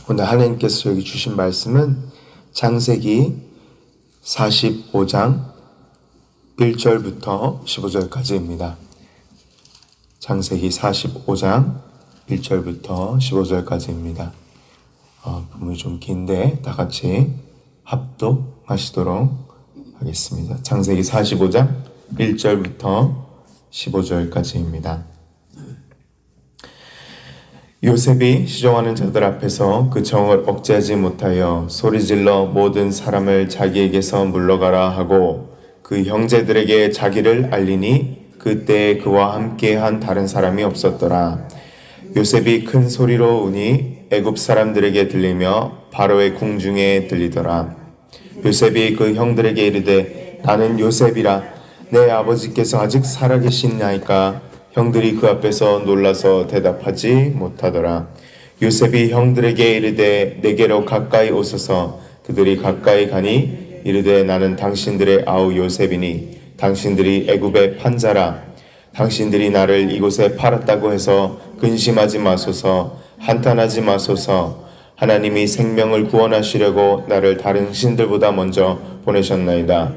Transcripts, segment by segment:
오늘 하나님께서 여기 주신 말씀은 창세기 45장 1절부터 15절까지입니다. 창세기 45장 1절부터 15절까지입니다. 부분이 좀 긴데 다 같이 합독하시도록 하겠습니다. 창세기 45장 1절부터 15절까지입니다. 요셉이 시종하는 자들 앞에서 그 정을 억제하지 못하여 소리질러 모든 사람을 자기에게서 물러가라 하고 그 형제들에게 자기를 알리니 그때에 그와 함께한 다른 사람이 없었더라. 요셉이 큰 소리로 우니 애굽 사람들에게 들리며 바로의 궁중에 들리더라. 요셉이 그 형들에게 이르되 나는 요셉이라. 내 아버지께서 아직 살아계시나이까? 형들이 그 앞에서 놀라서 대답하지 못하더라. 요셉이 형들에게 이르되 내게로 가까이 오소서. 그들이 가까이 가니 이르되 나는 당신들의 아우 요셉이니 당신들이 애굽의 판자라. 당신들이 나를 이곳에 팔았다고 해서 근심하지 마소서. 한탄하지 마소서. 하나님이 생명을 구원하시려고 나를 다른 신들보다 먼저 보내셨나이다.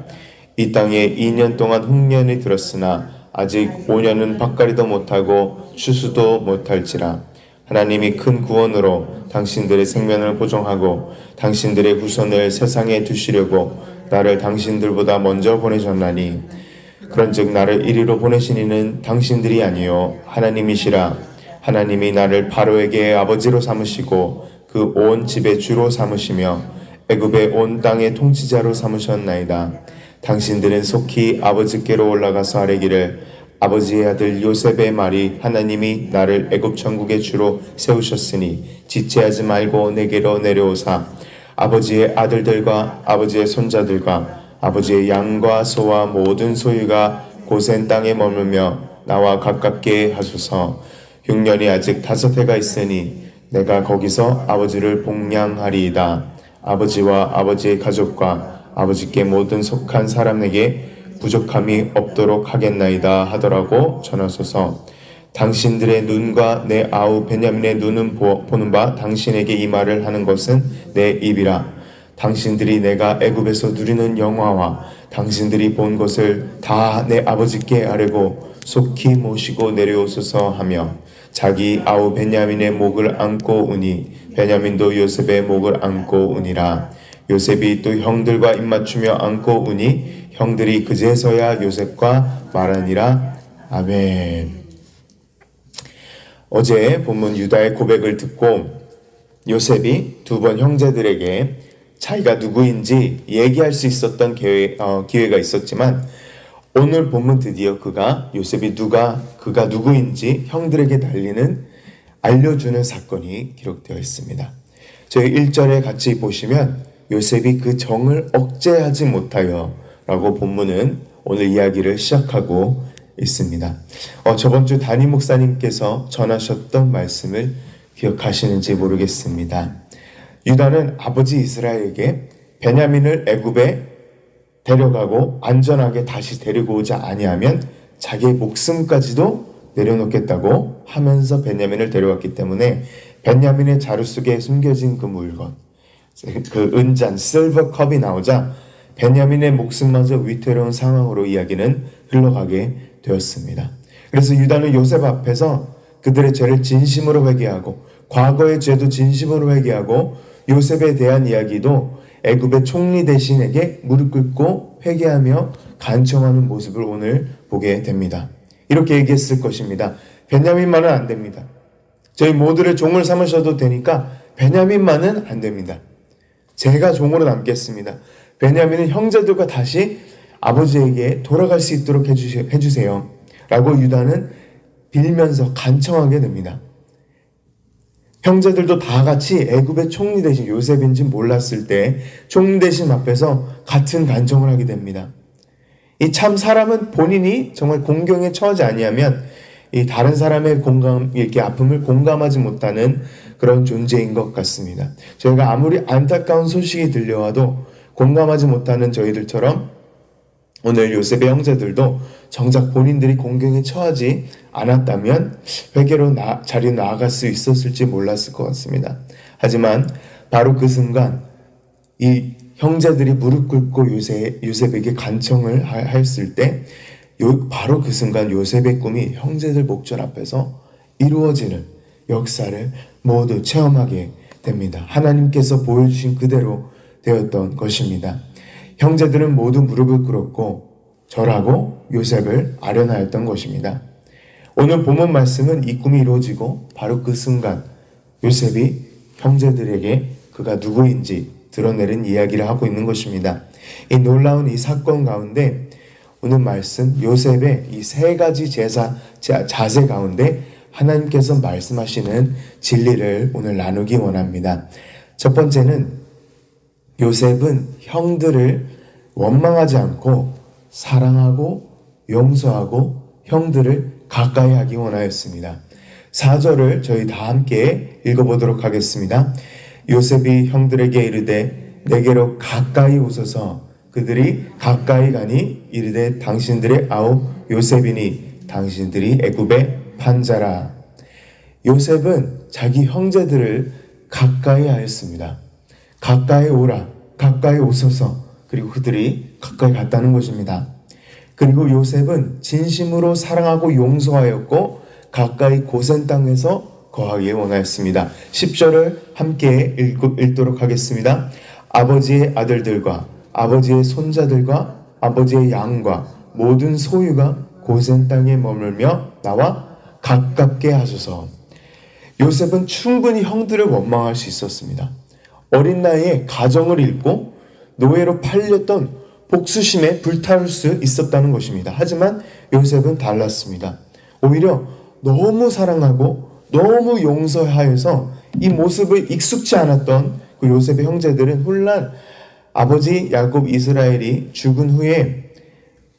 이 땅에 2년 동안 흉년이 들었으나 아직 5년은 밭갈이도 못하고 추수도 못할지라. 하나님이 큰 구원으로 당신들의 생명을 보존하고 당신들의 후손을 세상에 두시려고 나를 당신들보다 먼저 보내셨나니 그런즉 나를 이리로 보내신 이는 당신들이 아니요 하나님이시라. 하나님이 나를 바로에게 아버지로 삼으시고 그 온 집의 주로 삼으시며 애굽의 온 땅의 통치자로 삼으셨나이다. 당신들은 속히 아버지께로 올라가서 아뢰기를 아버지의 아들 요셉의 말이 하나님이 나를 애굽 천국의 주로 세우셨으니 지체하지 말고 내게로 내려오사 아버지의 아들들과 아버지의 손자들과 아버지의 양과 소와 모든 소유가 고센 땅에 머물며 나와 가깝게 하소서. 흉년이 아직 5해가 있으니 내가 거기서 아버지를 복량하리이다. 아버지와 아버지의 가족과 아버지께 모든 속한 사람에게 부족함이 없도록 하겠나이다 하더라고 전하소서. 당신들의 눈과 내 아우 베냐민의 눈은 보는 바 당신에게 이 말을 하는 것은 내 입이라. 당신들이 내가 애굽에서 누리는 영화와 당신들이 본 것을 다 내 아버지께 아뢰고 속히 모시고 내려오소서 하며 자기 아우 베냐민의 목을 안고 우니 베냐민도 요셉의 목을 안고 우니라. 요셉이 또 형들과 입맞추며 안고 우니 형들이 그제서야 요셉과 말하니라. 아멘. 어제 본문 유다의 고백을 듣고 요셉이 두 번 형제들에게 자기가 누구인지 얘기할 수 있었던 기회가 있었지만 오늘 본문 드디어 요셉이 그가 누구인지 형들에게 알려주는 사건이 기록되어 있습니다. 저희 1절에 같이 보시면 요셉이 그 정을 억제하지 못하여 라고 본문은 오늘 이야기를 시작하고 있습니다. 저번 주 담임 목사님께서 전하셨던 말씀을 기억하시는지 모르겠습니다. 유다는 아버지 이스라엘에게 베냐민을 애굽에 데려가고 안전하게 다시 데리고 오지 아니하면 자기의 목숨까지도 내려놓겠다고 하면서 베냐민을 데려왔기 때문에 베냐민의 자루 속에 숨겨진 그 물건, 그 은잔, 실버 컵이 나오자 베냐민의 목숨마저 위태로운 상황으로 이야기는 흘러가게 되었습니다. 그래서 유다는 요셉 앞에서 그들의 죄를 진심으로 회개하고 과거의 죄도 진심으로 회개하고 요셉에 대한 이야기도 애굽의 총리 대신에게 무릎 꿇고 회개하며 간청하는 모습을 오늘 보게 됩니다. 이렇게 얘기했을 것입니다. 베냐민만은 안 됩니다. 저희 모두를 종을 삼으셔도 되니까 베냐민만은 안 됩니다. 제가 종으로 남겠습니다. 베냐민은 형제들과 다시 아버지에게 돌아갈 수 있도록 해주세요. 라고 유다는 빌면서 간청하게 됩니다. 형제들도 다 같이 애굽의 총리 대신 요셉인지 몰랐을 때 총리 대신 앞에서 같은 간청을 하게 됩니다. 이 참 사람은 본인이 정말 공경에 처하지 아니하면 이 다른 사람의 이렇게 아픔을 공감하지 못하는 그런 존재인 것 같습니다. 저희가 아무리 안타까운 소식이 들려와도 공감하지 못하는 저희들처럼 오늘 요셉의 형제들도 정작 본인들이 공경에 처하지 않았다면 회개로 자리에 나아갈 수 있었을지 몰랐을 것 같습니다. 하지만 바로 그 순간 이 형제들이 무릎 꿇고 요셉에게 간청을 했을 때 바로 그 순간 요셉의 꿈이 형제들 목전 앞에서 이루어지는 역사를 모두 체험하게 됩니다. 하나님께서 보여주신 그대로 되었던 것입니다. 형제들은 모두 무릎을 꿇었고 절하고 요셉을 아련하였던 것입니다. 오늘 본문 말씀은 이 꿈이 이루어지고 바로 그 순간 요셉이 형제들에게 그가 누구인지 드러내는 이야기를 하고 있는 것입니다. 이 놀라운 이 사건 가운데 오늘 말씀 요셉의 이 세 가지 자세 가운데 하나님께서 말씀하시는 진리를 오늘 나누기 원합니다. 첫 번째는 요셉은 형들을 원망하지 않고 사랑하고 용서하고 형들을 가까이 하기 원하였습니다. 4절을 저희 다 함께 읽어보도록 하겠습니다. 요셉이 형들에게 이르되 내게로 가까이 오소서. 그들이 가까이 가니 이르되 당신들의 아우 요셉이니 당신들이 애굽의 판자라. 요셉은 자기 형제들을 가까이 하였습니다. 가까이 오라, 가까이 오소서. 그리고 그들이 가까이 갔다는 것입니다. 그리고 요셉은 진심으로 사랑하고 용서하였고 가까이 고센 땅에서 거하기 원하였습니다. 10절을 함께 읽도록 하겠습니다. 아버지의 아들들과 아버지의 손자들과 아버지의 양과 모든 소유가 고센 땅에 머물며 나와 가깝게 하소서. 요셉은 충분히 형들을 원망할 수 있었습니다. 어린 나이에 가정을 잃고 노예로 팔렸던 복수심에 불타올 수 있었다는 것입니다. 하지만 요셉은 달랐습니다. 오히려 너무 사랑하고 너무 용서하여서 이 모습을 익숙지 않았던 그 요셉의 형제들은 훗날 아버지 야곱 이스라엘이 죽은 후에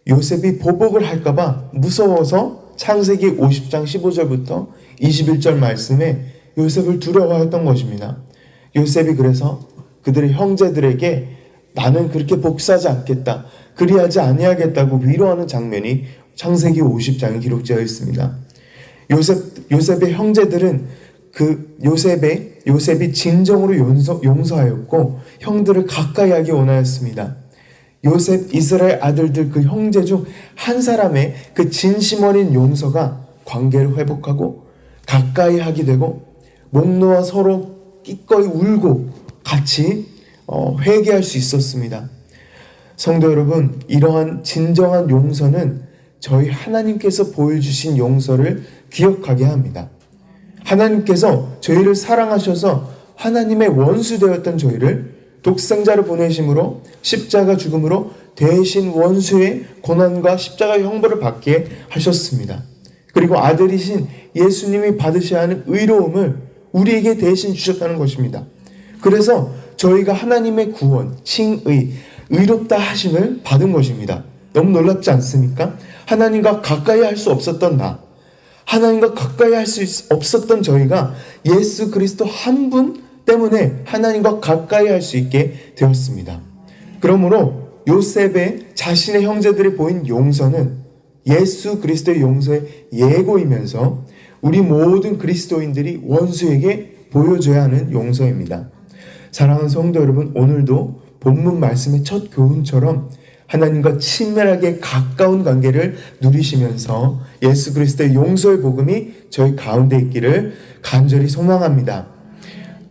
요셉이 보복을 할까봐 무서워서 창세기 50장 15절부터 21절 말씀에 요셉을 두려워했던 것입니다. 요셉이 그래서 그들의 형제들에게 나는 그렇게 복수하지 않겠다, 그리하지 아니하겠다고 위로하는 장면이 창세기 50장에 기록되어 있습니다. 요셉의 형제들은 요셉이 진정으로 용서하였고 형들을 가까이 하기 원하였습니다. 요셉 이스라엘 아들들 그 형제 중 한 사람의 그 진심 어린 용서가 관계를 회복하고 가까이 하게 되고 목 놓아 서로 기꺼이 울고 같이 회개할 수 있었습니다. 성도 여러분, 이러한 진정한 용서는 저희 하나님께서 보여주신 용서를 기억하게 합니다. 하나님께서 저희를 사랑하셔서 하나님의 원수 되었던 저희를 독생자를 보내심으로 십자가 죽음으로 대신 원수의 고난과 십자가 형벌을 받게 하셨습니다. 그리고 아들이신 예수님이 받으셔야 하는 의로움을 우리에게 대신 주셨다는 것입니다. 그래서 저희가 하나님의 구원, 칭의, 의롭다 하심을 받은 것입니다. 너무 놀랍지 않습니까? 하나님과 가까이 할 수 없었던 하나님과 가까이 할 수 없었던 저희가 예수 그리스도 한 분 때문에 하나님과 가까이 할 수 있게 되었습니다. 그러므로 요셉의 자신의 형제들이 보인 용서는 예수 그리스도의 용서의 예고이면서 우리 모든 그리스도인들이 원수에게 보여줘야 하는 용서입니다. 사랑하는 성도 여러분, 오늘도 본문 말씀의 첫 교훈처럼 하나님과 친밀하게 가까운 관계를 누리시면서 예수 그리스도의 용서의 복음이 저희 가운데 있기를 간절히 소망합니다.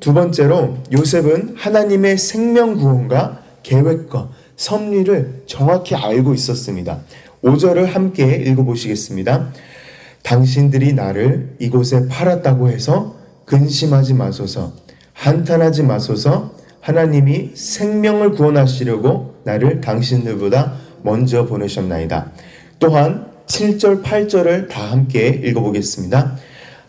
두 번째로 요셉은 하나님의 생명 구원과 계획과 섭리를 정확히 알고 있었습니다. 5절을 함께 읽어보시겠습니다. 당신들이 나를 이곳에 팔았다고 해서 근심하지 마소서, 한탄하지 마소서. 하나님이 생명을 구원하시려고 나를 당신들보다 먼저 보내셨나이다. 또한 7절, 8절을 다 함께 읽어보겠습니다.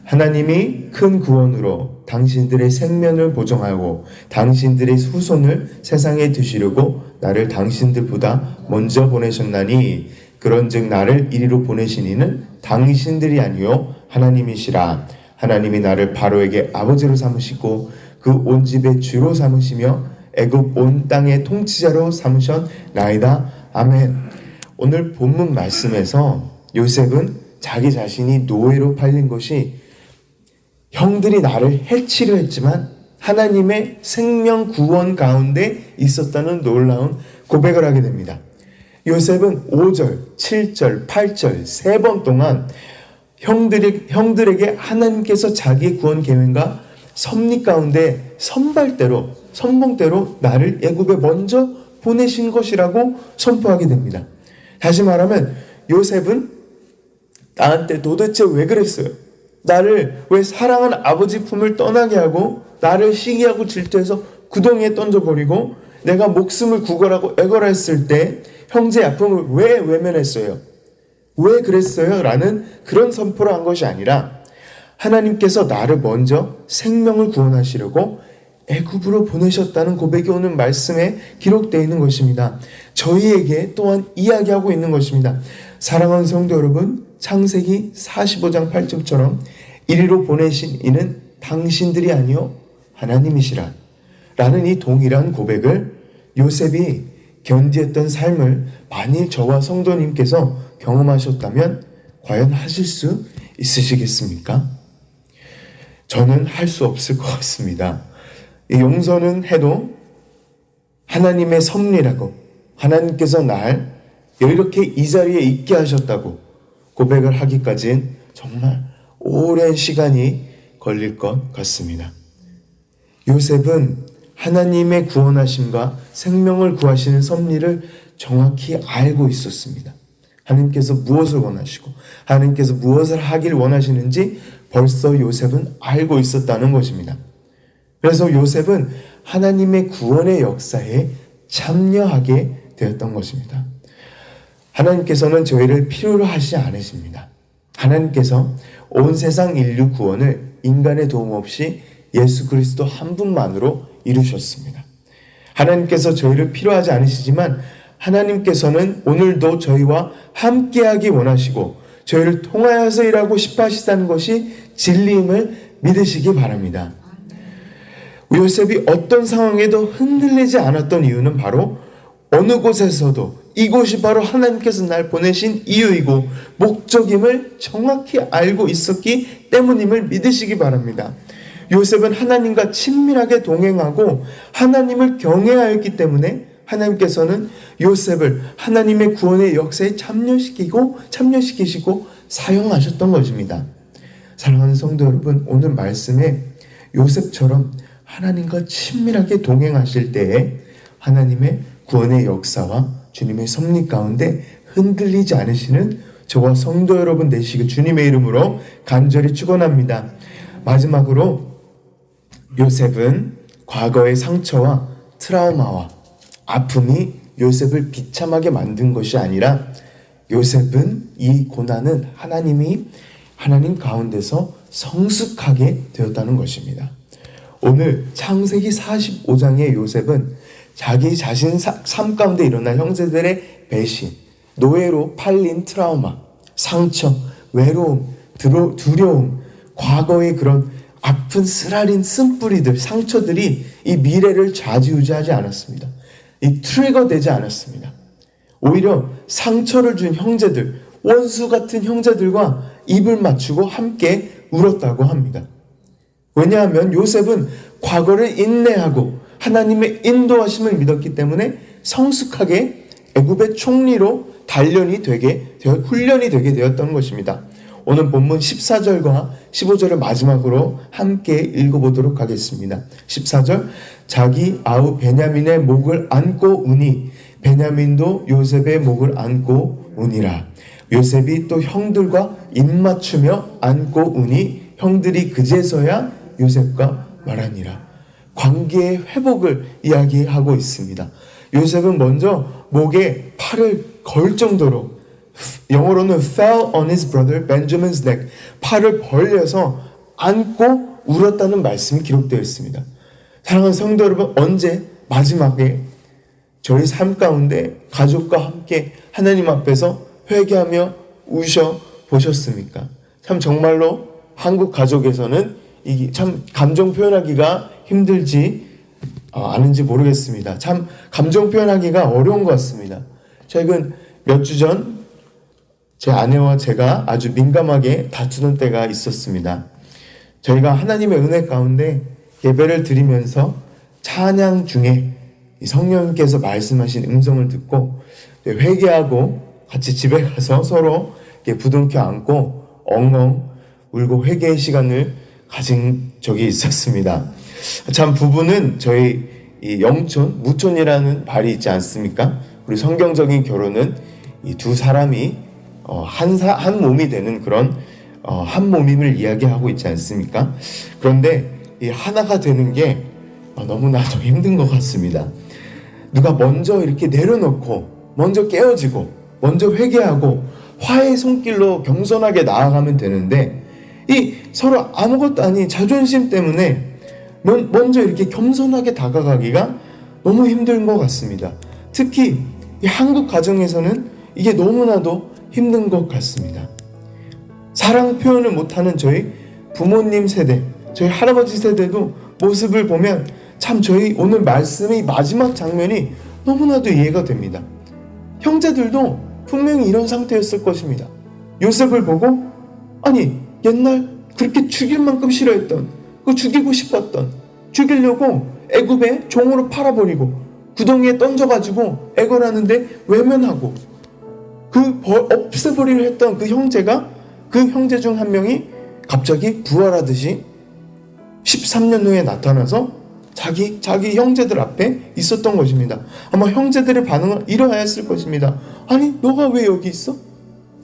하나님이 큰 구원으로 당신들의 생명을 보정하고 당신들의 후손을 세상에 두시려고 나를 당신들보다 먼저 보내셨나니 그런즉 나를 이리로 보내신 이는 당신들이 아니요 하나님이시라. 하나님이 나를 바로에게 아버지로 삼으시고 그 온 집의 주로 삼으시며 애굽 온 땅의 통치자로 삼으셨나이다. 아멘. 오늘 본문 말씀에서 요셉은 자기 자신이 노예로 팔린 것이 형들이 나를 해치려 했지만 하나님의 생명 구원 가운데 있었다는 놀라운 고백을 하게 됩니다. 요셉은 5절, 7절, 8절 3번 동안 형들에게 하나님께서 자기의 구원 계획과 섭리 가운데 선봉대로 나를 애굽에 먼저 보내신 것이라고 선포하게 됩니다. 다시 말하면 요셉은 나한테 도대체 왜 그랬어요? 나를 왜 사랑하는 아버지 품을 떠나게 하고 나를 시기하고 질투해서 구덩이에 던져버리고 내가 목숨을 구걸하고 애걸했을 때 형제의 아픔을 왜 외면했어요? 왜 그랬어요? 라는 그런 선포를 한 것이 아니라 하나님께서 나를 먼저 생명을 구원하시려고 애굽으로 보내셨다는 고백이 오늘 말씀에 기록되어 있는 것입니다. 저희에게 또한 이야기하고 있는 것입니다. 사랑하는 성도 여러분, 창세기 45장 8절처럼 이리로 보내신 이는 당신들이 아니요 하나님이시라 라는 이 동일한 고백을 요셉이 견디했던 삶을 만일 저와 성도님께서 경험하셨다면 과연 하실 수 있으시겠습니까? 저는 할 수 없을 것 같습니다. 용서는 해도 하나님의 섭리라고 하나님께서 날 이렇게 이 자리에 있게 하셨다고 고백을 하기까지는 정말 오랜 시간이 걸릴 것 같습니다. 요셉은 하나님의 구원하심과 생명을 구하시는 섭리를 정확히 알고 있었습니다. 하나님께서 무엇을 원하시고 하나님께서 무엇을 하길 원하시는지 벌써 요셉은 알고 있었다는 것입니다. 그래서 요셉은 하나님의 구원의 역사에 참여하게 되었던 것입니다. 하나님께서는 저희를 필요로 하시지 않으십니다. 하나님께서 온 세상 인류 구원을 인간의 도움 없이 예수 그리스도 한 분만으로 이루셨습니다. 하나님께서 저희를 필요하지 않으시지만 하나님께서는 오늘도 저희와 함께하기 원하시고 저희를 통하여서 일하고 싶어 하시다는 것이 진리임을 믿으시기 바랍니다. 요셉이 어떤 상황에도 흔들리지 않았던 이유는 바로 어느 곳에서도 이곳이 바로 하나님께서 날 보내신 이유이고 목적임을 정확히 알고 있었기 때문임을 믿으시기 바랍니다. 요셉은 하나님과 친밀하게 동행하고 하나님을 경외하였기 때문에 하나님께서는 요셉을 하나님의 구원의 역사에 참여시키시고 사용하셨던 것입니다. 사랑하는 성도 여러분, 오늘 말씀에 요셉처럼 하나님과 친밀하게 동행하실 때에 하나님의 구원의 역사와 주님의 섭리 가운데 흔들리지 않으시는 저와 성도 여러분 되시길 주님의 이름으로 간절히 축원합니다. 마지막으로 요셉은 과거의 상처와 트라우마와 아픔이 요셉을 비참하게 만든 것이 아니라 요셉은 이 고난은 하나님 가운데서 성숙하게 되었다는 것입니다. 오늘 창세기 45장의 요셉은 자기 자신 삶 가운데 일어난 형제들의 배신, 노예로 팔린 트라우마, 상처, 외로움, 두려움, 과거의 그런 아픈 쓰라린 쓴뿌리들, 상처들이 이 미래를 좌지우지하지 않았습니다. 이 트리거 되지 않았습니다. 오히려 상처를 준 형제들, 원수 같은 형제들과 입을 맞추고 함께 울었다고 합니다. 왜냐하면 요셉은 과거를 인내하고 하나님의 인도하심을 믿었기 때문에 성숙하게 애굽의 총리로 훈련이 되게 되었던 것입니다. 오늘 본문 14절과 15절을 마지막으로 함께 읽어보도록 하겠습니다. 14절, 자기 아우 베냐민의 목을 안고 우니 베냐민도 요셉의 목을 안고 우니라. 요셉이 또 형들과 입맞추며 안고 우니 형들이 그제서야 요셉과 말하니라. 관계의 회복을 이야기하고 있습니다. 요셉은 먼저 목에 팔을 걸 정도로, 영어로는 fell on his brother Benjamin's neck, 팔을 벌려서 안고 울었다는 말씀이 기록되어 있습니다. 사랑하는 성도 여러분, 언제 마지막에 저희 삶 가운데 가족과 함께 하나님 앞에서 회개하며 우셔 보셨습니까? 참 정말로 한국 가족에서는 이게 참 감정 표현하기가 힘들지 않은지 모르겠습니다. 참 감정 표현하기가 어려운 것 같습니다. 최근 몇 주 전 제 아내와 제가 아주 민감하게 다투는 때가 있었습니다. 저희가 하나님의 은혜 가운데 예배를 드리면서 찬양 중에 성령님께서 말씀하신 음성을 듣고 회개하고 같이 집에 가서 서로 부둥켜 안고 엉엉 울고 회개의 시간을 가진 적이 있었습니다. 참 부부는 저희 이 영촌, 무촌이라는 말이 있지 않습니까? 우리 성경적인 결혼은 이 두 사람이 한 몸이 되는 그런 한 몸임을 이야기하고 있지 않습니까? 그런데 이 하나가 되는 게 너무나도 힘든 것 같습니다. 누가 먼저 이렇게 내려놓고 먼저 깨어지고 먼저 회개하고 화해의 손길로 겸손하게 나아가면 되는데 이 서로 아무것도 아닌 자존심 때문에 먼저 이렇게 겸손하게 다가가기가 너무 힘든 것 같습니다. 특히 이 한국 가정에서는 이게 너무나도 힘든 것 같습니다. 사랑 표현을 못하는 저희 부모님 세대, 저희 할아버지 세대도 모습을 보면 참 저희 오늘 말씀의 마지막 장면이 너무나도 이해가 됩니다. 형제들도 분명히 이런 상태였을 것입니다. 요셉을 보고 아니 옛날 그렇게 죽일 만큼 싫어했던 죽이고 싶었던 죽이려고 애굽에 종으로 팔아버리고 구덩이에 던져가지고 애걸하는데 외면하고 없애버리려 했던 그 형제가 그 형제 중 한 명이 갑자기 부활하듯이 13년 후에 나타나서 자기 형제들 앞에 있었던 것입니다. 아마 형제들의 반응은 이러하였을 것입니다. 아니 너가 왜 여기 있어?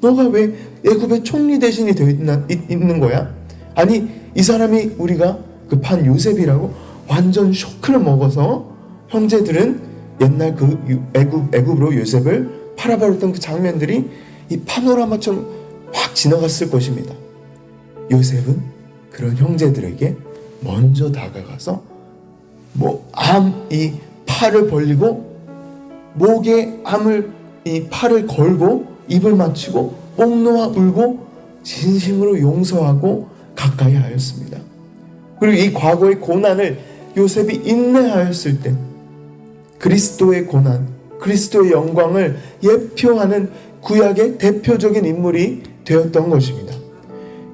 너가 왜 애굽의 총리 대신이 되어 있는 거야? 아니 이 사람이 우리가 그 판 요셉이라고 완전 쇼크를 먹어서 형제들은 옛날 그 애굽으로 요셉을 팔아버렸던 그 장면들이 이 파노라마처럼 확 지나갔을 것입니다. 요셉은 그런 형제들에게 먼저 다가가서 이 팔을 벌리고 목에 이 팔을 걸고 입을 맞추고 목 놓아 울고 진심으로 용서하고 가까이 하였습니다. 그리고 이 과거의 고난을 요셉이 인내하였을 때 그리스도의 고난, 그리스도의 영광을 예표하는 구약의 대표적인 인물이 되었던 것입니다.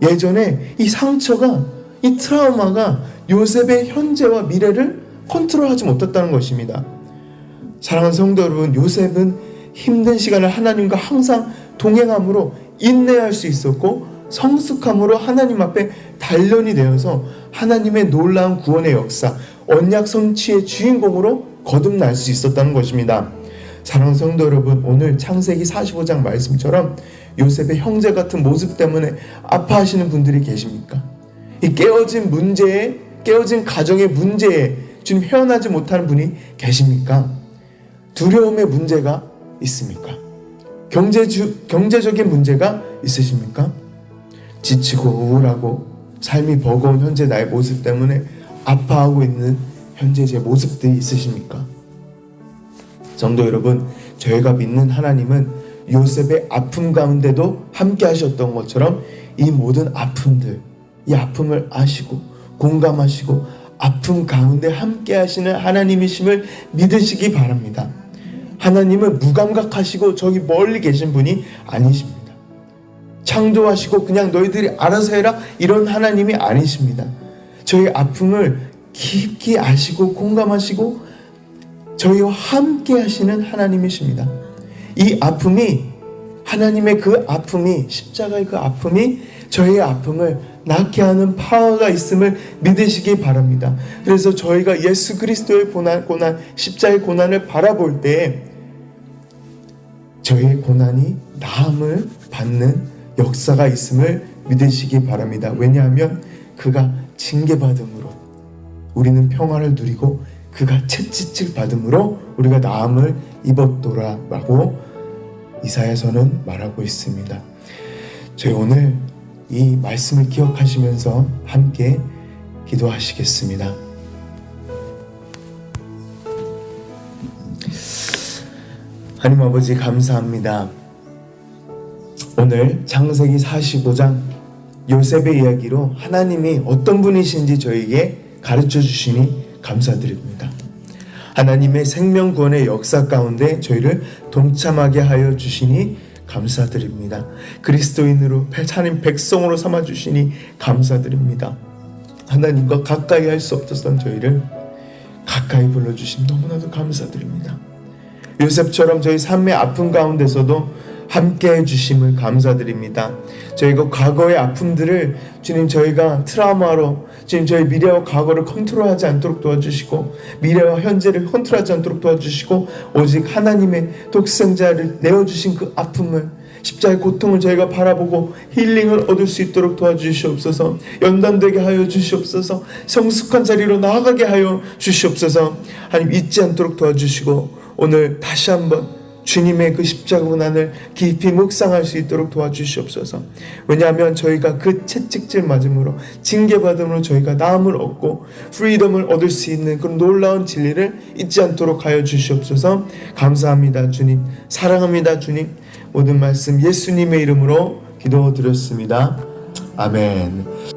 예전에 이 상처가, 이 트라우마가 요셉의 현재와 미래를 컨트롤하지 못했다는 것입니다. 사랑하는 성도 여러분, 요셉은 힘든 시간을 하나님과 항상 동행함으로 인내할 수 있었고 성숙함으로 하나님 앞에 단련이 되어서 하나님의 놀라운 구원의 역사, 언약 성취의 주인공으로 거듭날 수 있었다는 것입니다. 사랑하는 성도 여러분, 오늘 창세기 45장 말씀처럼 요셉의 형제 같은 모습 때문에 아파하시는 분들이 계십니까? 이 깨어진 가정의 문제에 주님 헤어나지 못하는 분이 계십니까? 두려움의 문제가 있습니까? 경제적인 문제가 있으십니까? 지치고 우울하고 삶이 버거운 현재 나의 모습 때문에 아파하고 있는 현재 제 모습들이 있으십니까? 성도 여러분, 저희가 믿는 하나님은 요셉의 아픔 가운데도 함께 하셨던 것처럼 이 모든 아픔들, 이 아픔을 아시고 공감하시고 아픔 가운데 함께 하시는 하나님이심을 믿으시기 바랍니다. 하나님은 무감각하시고 저기 멀리 계신 분이 아니십니다. 창조하시고 그냥 너희들이 알아서 해라 이런 하나님이 아니십니다. 저희 아픔을 깊이 아시고 공감하시고 저희와 함께 하시는 하나님이십니다. 이 아픔이, 하나님의 그 아픔이, 십자가의 그 아픔이 저희의 아픔을 낫게 하는 파워가 있음을 믿으시기 바랍니다. 그래서 저희가 예수 그리스도의 고난, 십자가의 고난을 바라볼 때 저희의 고난이 나음을 받는 역사가 있음을 믿으시기 바랍니다. 왜냐하면 그가 징계받음으로 우리는 평화를 누리고 그가 채찍질 받음으로 우리가 나음을 입었도라라고 이사야서는 말하고 있습니다. 저희 오늘 이 말씀을 기억하시면서 함께 기도하시겠습니다. 하나님 아버지 감사합니다. 오늘 창세기 45장 요셉의 이야기로 하나님이 어떤 분이신지 저에게 가르쳐 주시니 감사드립니다. 하나님의 생명 구원의 역사 가운데 저희를 동참하게 하여 주시니 감사드립니다. 그리스도인으로 하나님 백성으로 삼아 주시니 감사드립니다. 하나님과 가까이 할 수 없었던 저희를 가까이 불러주심 너무나도 감사드립니다. 요셉처럼 저희 삶의 아픔 가운데서도 함께 해주심을 감사드립니다. 저희가 과거의 아픔들을 주님 저희가 트라우마로 주님 저희 미래와 과거를 컨트롤하지 않도록 도와주시고 미래와 현재를 컨트롤하지 않도록 도와주시고 오직 하나님의 독생자를 내어주신 그 아픔을 십자가의 고통을 저희가 바라보고 힐링을 얻을 수 있도록 도와주시옵소서. 연단되게 하여 주시옵소서. 성숙한 자리로 나아가게 하여 주시옵소서. 하나님 잊지 않도록 도와주시고 오늘 다시 한번 주님의 그 십자가 고난을 깊이 묵상할 수 있도록 도와주시옵소서. 왜냐하면 저희가 그 채찍질 맞음으로 징계받음으로 저희가 나음을 얻고 프리덤을 얻을 수 있는 그런 놀라운 진리를 잊지 않도록 하여 주시옵소서. 감사합니다 주님. 사랑합니다 주님. 모든 말씀 예수님의 이름으로 기도드렸습니다. 아멘.